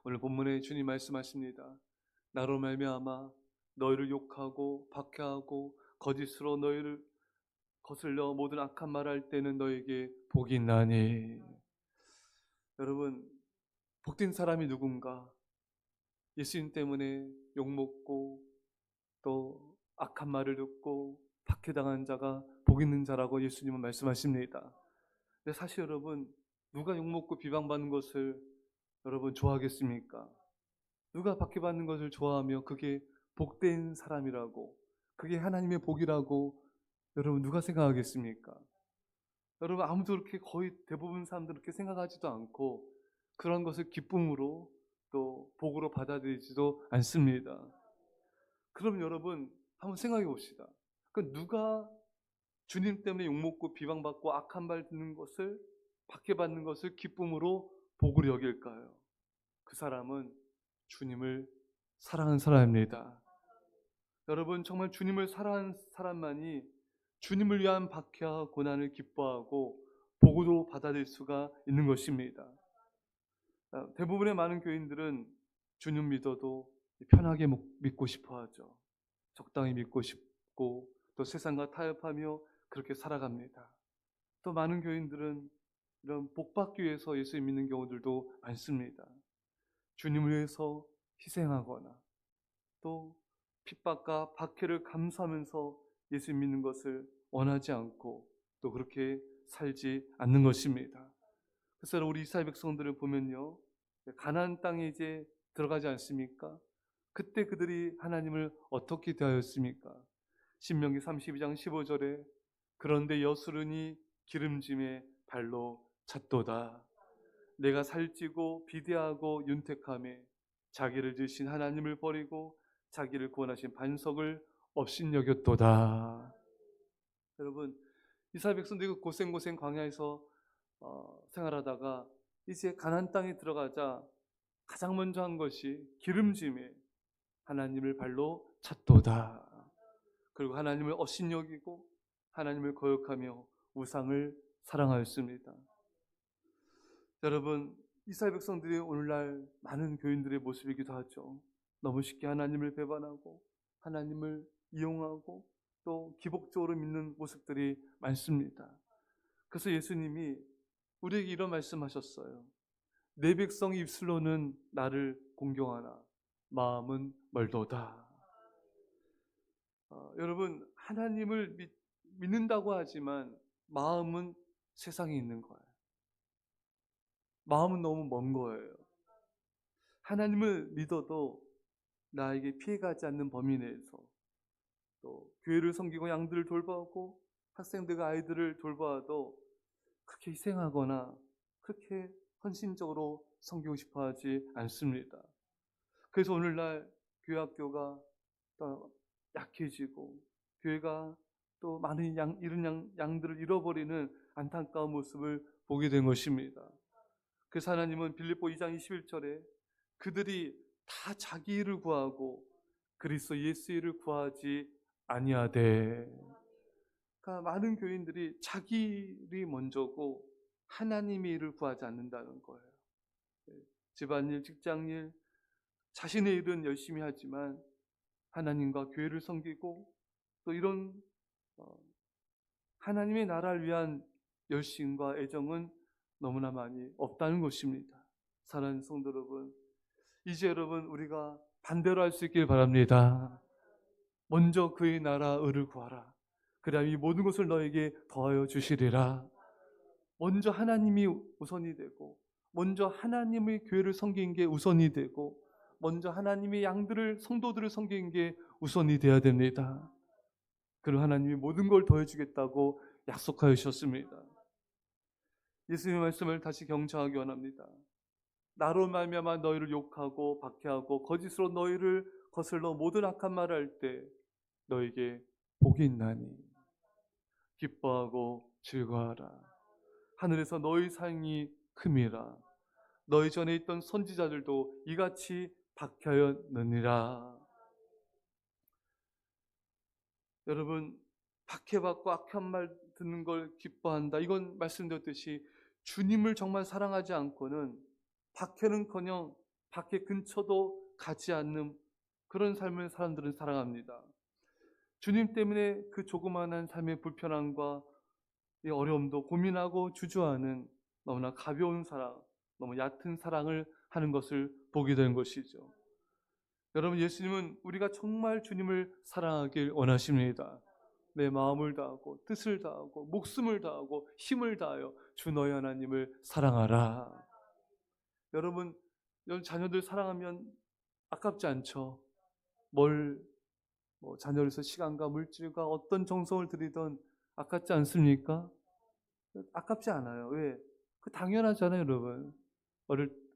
오늘 본문에 주님 말씀하십니다. 나로 말미암아 너희를 욕하고 박해하고 거짓으로 너희를 거슬려 모든 악한 말할 때는 너에게 복이 있나니. 여러분, 복된 사람이 누군가? 예수님 때문에 욕먹고 또 악한 말을 듣고 박해당한 자가 복 있는 자라고 예수님은 말씀하십니다. 근데 사실 여러분, 누가 욕먹고 비방받는 것을 여러분 좋아하겠습니까? 누가 박해받는 것을 좋아하며 그게 복된 사람이라고, 그게 하나님의 복이라고 여러분 누가 생각하겠습니까? 여러분, 아무도 그렇게, 거의 대부분 사람들 그렇게 생각하지도 않고 그런 것을 기쁨으로 또 복으로 받아들이지도 않습니다. 그럼 여러분 한번 생각해 봅시다. 그 누가 주님 때문에 욕먹고 비방받고 악한 말 듣는 것을, 박해받는 것을 기쁨으로 복으로 여길까요? 그 사람은 주님을 사랑하는 사람입니다. 여러분, 정말 주님을 사랑하는 사람만이 주님을 위한 박해와 고난을 기뻐하고 복으로 받아들일 수가 있는 것입니다. 대부분의 많은 교인들은 주님 믿어도 편하게 믿고 싶어 하죠. 적당히 믿고 싶고 또 세상과 타협하며 그렇게 살아갑니다. 또 많은 교인들은 이런 복받기 위해서 예수 믿는 경우들도 많습니다. 주님을 위해서 희생하거나 또 핍박과 박해를 감수하면서 예수 믿는 것을 원하지 않고 또 그렇게 살지 않는 것입니다. 그래서 우리 이스라엘 백성들을 보면요, 가나안 땅에 이제 들어가지 않습니까? 그때 그들이 하나님을 어떻게 대하였습니까? 신명기 32장 15절에 그런데 여수른이 기름짐에 발로 찼도다. 내가 살찌고 비대하고 윤택함에 자기를 지으신 하나님을 버리고 자기를 구원하신 반석을 업신여겼도다. 여러분, 이스라엘 백성들이 고생고생 광야에서 생활하다가 이제 가나안 땅에 들어가자 가장 먼저 한 것이 기름짐에 하나님을 발로 찼도다. 그리고 하나님을 업신여기고 하나님을 거역하며 우상을 사랑하였습니다. 여러분, 이스라엘 백성들이 오늘날 많은 교인들의 모습이기도 하죠. 너무 쉽게 하나님을 배반하고 하나님을 이용하고 또 기복적으로 믿는 모습들이 많습니다. 그래서 예수님이 우리에게 이런 말씀하셨어요. 내 백성이 입술로는 나를 공경하나 마음은 멀도다. 여러분, 하나님을 믿는다고 하지만 마음은 세상에 있는 거예요. 마음은 너무 먼 거예요. 하나님을 믿어도 나에게 피해가지 않는 범위 내에서 또 교회를 섬기고 양들을 돌보고 학생들과 아이들을 돌봐도 그렇게 희생하거나 그렇게 헌신적으로 섬기고 싶어 하지 않습니다. 그래서 오늘날 교회 학교가 또 약해지고 교회가 또 많은 잃은 양들을 잃어버리는 안타까운 모습을 보게 된 것입니다. 그래서 하나님은 빌립보 2장 21절에 그들이 다 자기 일을 구하고 그리스도 예수 일을 구하지 아니하되. 그러니까 많은 교인들이 자기 일이 먼저고 하나님의 일을 구하지 않는다는 거예요. 집안일, 직장일, 자신의 일은 열심히 하지만 하나님과 교회를 섬기고 또 이런 하나님의 나라를 위한 열심과 애정은 너무나 많이 없다는 것입니다. 사랑하는 성도 여러분, 이제 여러분 우리가 반대로 할 수 있길 바랍니다. 먼저 그의 나라 의를 구하라. 그리하면 이 모든 것을 너에게 더하여 주시리라. 먼저 하나님이 우선이 되고 먼저 하나님의 교회를 섬기는 게 우선이 되고 먼저 하나님의 양들을, 성도들을 섬기는 게 우선이 되어야 됩니다. 그리고 하나님이 모든 걸 더해주겠다고 약속하여 주셨습니다. 예수님의 말씀을 다시 경청하기 원합니다. 나로 말미암아 너희를 욕하고 박해하고 거짓으로 너희를 거슬러 모든 악한 말을 할 때 너에게 복이 있나니 기뻐하고 즐거워하라. 하늘에서 너희 상이 큼이라. 너희 전에 있던 선지자들도 이같이 박해하였느니라. 여러분, 박해받고 악한 말 듣는 걸 기뻐한다. 이건 말씀드렸듯이 주님을 정말 사랑하지 않고는 박해는커녕 밖에 근처도 가지 않는 그런 삶을 사람들은 살아갑니다. 주님 때문에 그 조그마한 삶의 불편함과 이 어려움도 고민하고 주저하는 너무나 가벼운 사랑, 너무 얕은 사랑을 하는 것을 보게 되는 것이죠. 여러분, 예수님은 우리가 정말 주님을 사랑하길 원하십니다. 내 마음을 다하고 뜻을 다하고 목숨을 다하고 힘을 다하여 주 너희 하나님을 사랑하라. 여러분 자녀들 사랑하면 아깝지 않죠? 자녀를 위해서 시간과 물질과 어떤 정성을 들이던 아깝지 않습니까? 아깝지 않아요. 왜? 그 당연하잖아요, 여러분.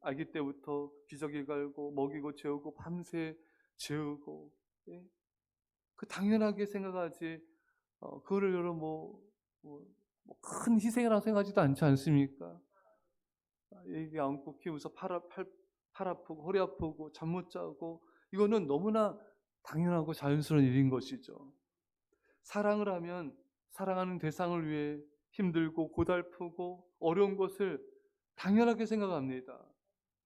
아기 때부터 기저귀 갈고 먹이고 재우고 밤새 재우고, 예? 그 당연하게 생각하지. 그거를 여러분 큰 희생이라고 생각하지도 않지 않습니까? 애기 안고 키우면서 팔 아프고 허리 아프고 잠 못 자고, 이거는 너무나 당연하고 자연스러운 일인 것이죠. 사랑을 하면 사랑하는 대상을 위해 힘들고 고달프고 어려운 것을 당연하게 생각합니다.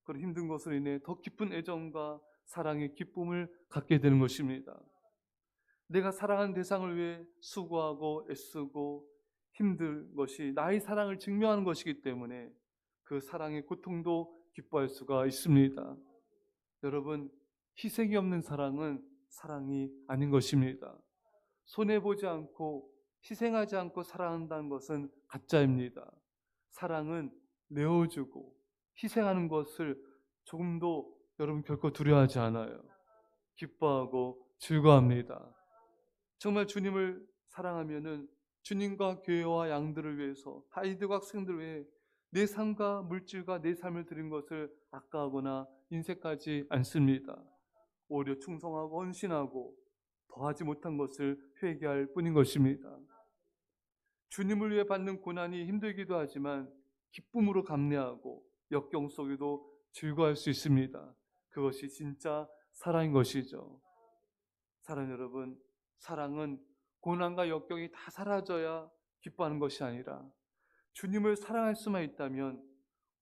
그런 힘든 것으로 인해 더 깊은 애정과 사랑의 기쁨을 갖게 되는 것입니다. 내가 사랑하는 대상을 위해 수고하고 애쓰고 힘든 것이 나의 사랑을 증명하는 것이기 때문에 그 사랑의 고통도 기뻐할 수가 있습니다. 여러분, 희생이 없는 사랑은 사랑이 아닌 것입니다. 손해보지 않고 희생하지 않고 사랑한다는 것은 가짜입니다. 사랑은 내어주고 희생하는 것을 조금도 여러분 결코 두려워하지 않아요. 기뻐하고 즐거워합니다. 정말 주님을 사랑하면은 주님과 교회와 양들을 위해서, 아이들과 학생들을 위해 내 삶과 물질과 내 삶을 드린 것을 아까워하거나 인색하지 않습니다. 오히려 충성하고 헌신하고 더하지 못한 것을 회개할 뿐인 것입니다. 주님을 위해 받는 고난이 힘들기도 하지만 기쁨으로 감내하고 역경 속에도 즐거워할 수 있습니다. 그것이 진짜 사랑인 것이죠. 사랑 여러분, 사랑은 고난과 역경이 다 사라져야 기뻐하는 것이 아니라 주님을 사랑할 수만 있다면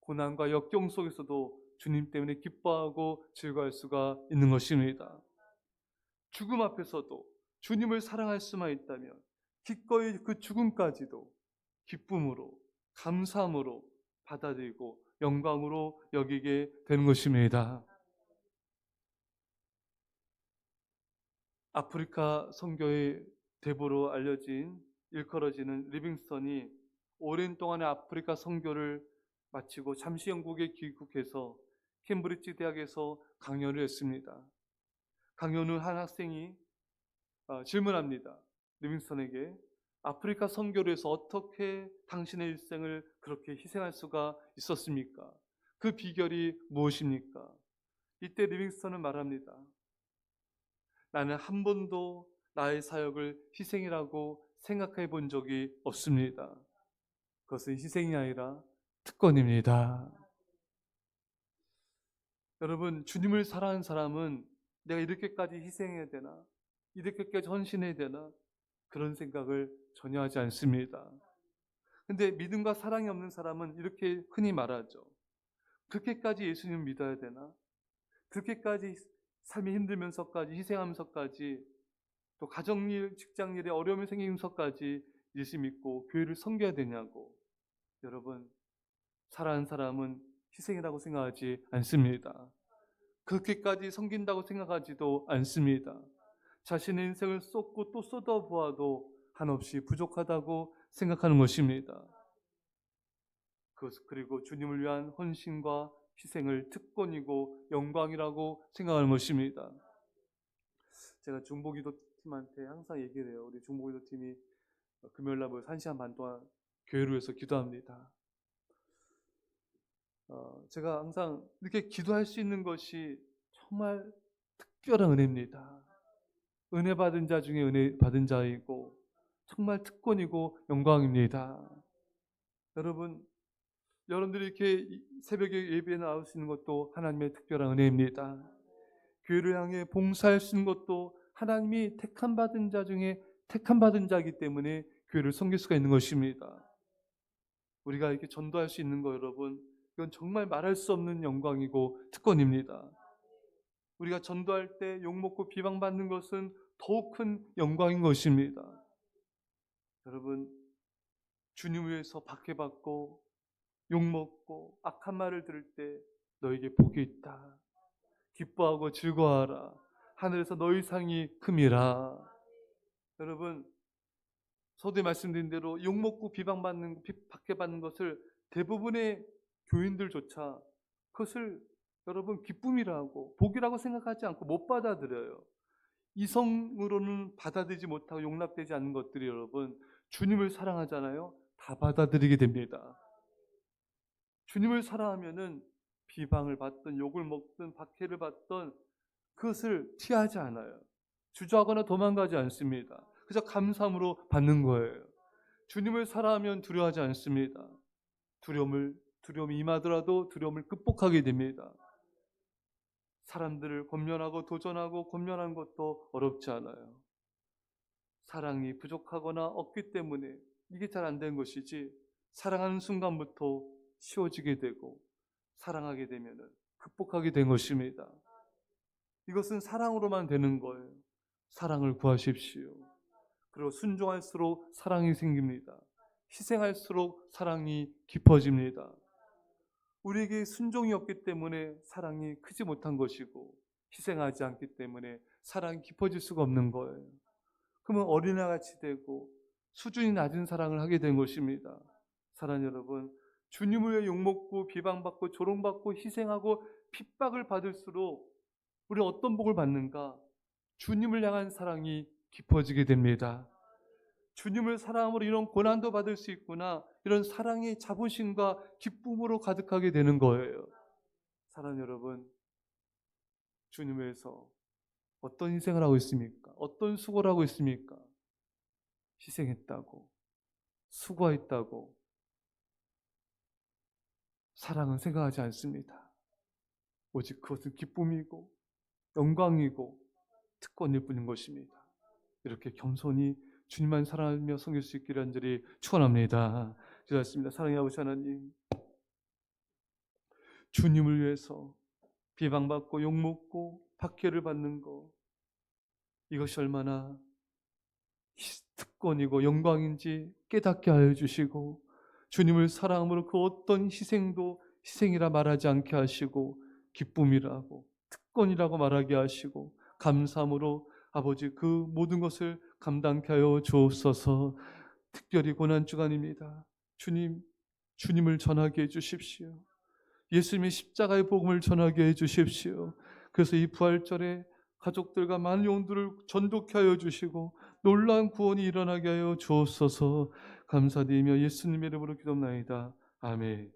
고난과 역경 속에서도 주님 때문에 기뻐하고 즐거워할 수가 있는 것입니다. 죽음 앞에서도 주님을 사랑할 수만 있다면 기꺼이 그 죽음까지도 기쁨으로 감사함으로 받아들이고 영광으로 여기게 되는 것입니다. 아프리카 선교의 대부로 알려진 일컬어지는 리빙스턴이 오랜 동안의 아프리카 선교를 마치고 잠시 영국에 귀국해서 캠브리지 대학에서 강연을 했습니다. 강연 후 한 학생이 질문합니다. 리빙스턴에게 아프리카 선교를 해서 어떻게 당신의 일생을 그렇게 희생할 수가 있었습니까? 그 비결이 무엇입니까? 이때 리빙스턴은 말합니다. 나는 한 번도 나의 사역을 희생이라고 생각해 본 적이 없습니다. 그것은 희생이 아니라 특권입니다. 여러분, 주님을 사랑하는 사람은 내가 이렇게까지 희생해야 되나? 이렇게까지 헌신해야 되나? 그런 생각을 전혀 하지 않습니다. 근데 믿음과 사랑이 없는 사람은 이렇게 흔히 말하죠. 그렇게까지 예수님을 믿어야 되나? 그렇게까지 삶이 힘들면서까지 희생하면서까지 또 가정일, 직장일에 어려움이 생기면서까지 예수 믿고 교회를 섬겨야 되냐고. 여러분, 사랑하는 사람은 희생이라고 생각하지 않습니다. 그렇게까지 섬긴다고 생각하지도 않습니다. 자신의 인생을 쏟고 또 쏟아보아도 한없이 부족하다고 생각하는 것입니다. 그리고 주님을 위한 헌신과 희생을 특권이고 영광이라고 생각하는 것입니다. 제가 중보기도 팀한테 항상 얘기를 해요. 우리 중보기도 팀이 금요일날 모여서 1시간 반 동안 교회를 위해서 기도합니다. 제가 항상 이렇게 기도할 수 있는 것이 정말 특별한 은혜입니다. 은혜 받은 자 중에 은혜 받은 자이고 정말 특권이고 영광입니다. 여러분들이 이렇게 새벽에 예배에 나올 수 있는 것도 하나님의 특별한 은혜입니다. 교회를 향해 봉사할 수 있는 것도 하나님이 택함 받은 자 중에 택함 받은 자이기 때문에 교회를 섬길 수가 있는 것입니다. 우리가 이렇게 전도할 수 있는 거 여러분, 이건 정말 말할 수 없는 영광이고 특권입니다. 우리가 전도할 때 욕먹고 비방받는 것은 더욱 큰 영광인 것입니다. 여러분, 주님 위해서 박해받고 욕먹고 악한 말을 들을 때 너에게 복이 있다. 기뻐하고 즐거워하라. 하늘에서 너희 상이 큼이라. 여러분, 서두에 말씀드린 대로 욕먹고 비방받는, 박해받는 것을 대부분의 교인들조차 그것을 여러분 기쁨이라고 복이라고 생각하지 않고 못 받아들여요. 이성으로는 받아들이지 못하고 용납되지 않는 것들이 여러분 주님을 사랑하잖아요. 다 받아들이게 됩니다. 주님을 사랑하면은 비방을 받든 욕을 먹든 박해를 받든 그것을 피하지 않아요. 주저하거나 도망가지 않습니다. 그저 감사함으로 받는 거예요. 주님을 사랑하면 두려워하지 않습니다. 두려움이 임하더라도 두려움을 극복하게 됩니다. 사람들을 권면하고 도전하고 권면하는 것도 어렵지 않아요. 사랑이 부족하거나 없기 때문에 이게 잘 안 되는 것이지, 사랑하는 순간부터 쉬워지게 되고 사랑하게 되면 극복하게 된 것입니다. 이것은 사랑으로만 되는 거예요. 사랑을 구하십시오. 그리고 순종할수록 사랑이 생깁니다. 희생할수록 사랑이 깊어집니다. 우리에게 순종이 없기 때문에 사랑이 크지 못한 것이고, 희생하지 않기 때문에 사랑이 깊어질 수가 없는 거예요. 그러면 어린아이같이 되고 수준이 낮은 사랑을 하게 된 것입니다. 사랑 여러분, 주님을 위해 욕먹고 비방받고 조롱받고 희생하고 핍박을 받을수록 우리 어떤 복을 받는가? 주님을 향한 사랑이 깊어지게 됩니다. 주님을 사랑함으로 이런 고난도 받을 수 있구나, 이런 사랑의 자부심과 기쁨으로 가득하게 되는 거예요. 사랑 여러분, 주님을 위해서 어떤 희생을 하고 있습니까? 어떤 수고를 하고 있습니까? 희생했다고, 수고했다고 사랑은 생각하지 않습니다. 오직 그것은 기쁨이고 영광이고 특권일 뿐인 것입니다. 이렇게 겸손히 주님만 사랑하며 섬길 수 있기를 간절히 축원합니다. 기도하겠습니다. 사랑의 아버지 하나님, 주님을 위해서 비방받고 욕먹고 박해를 받는 것, 이것이 얼마나 특권이고 영광인지 깨닫게 하여 주시고, 주님을 사랑함으로 그 어떤 희생도 희생이라 말하지 않게 하시고 기쁨이라고 특권이라고 말하게 하시고 감사함으로 아버지 그 모든 것을 감당케 하여 주옵소서. 특별히 고난주간입니다. 주님을 전하게 해주십시오. 예수님의 십자가의 복음을 전하게 해주십시오. 그래서 이 부활절에 가족들과 많은 영혼들을 전도케 하여 주시고 놀라운 구원이 일어나게 하여 주옵소서. 감사드리며 예수님의 이름으로 기도합나이다. 아멘.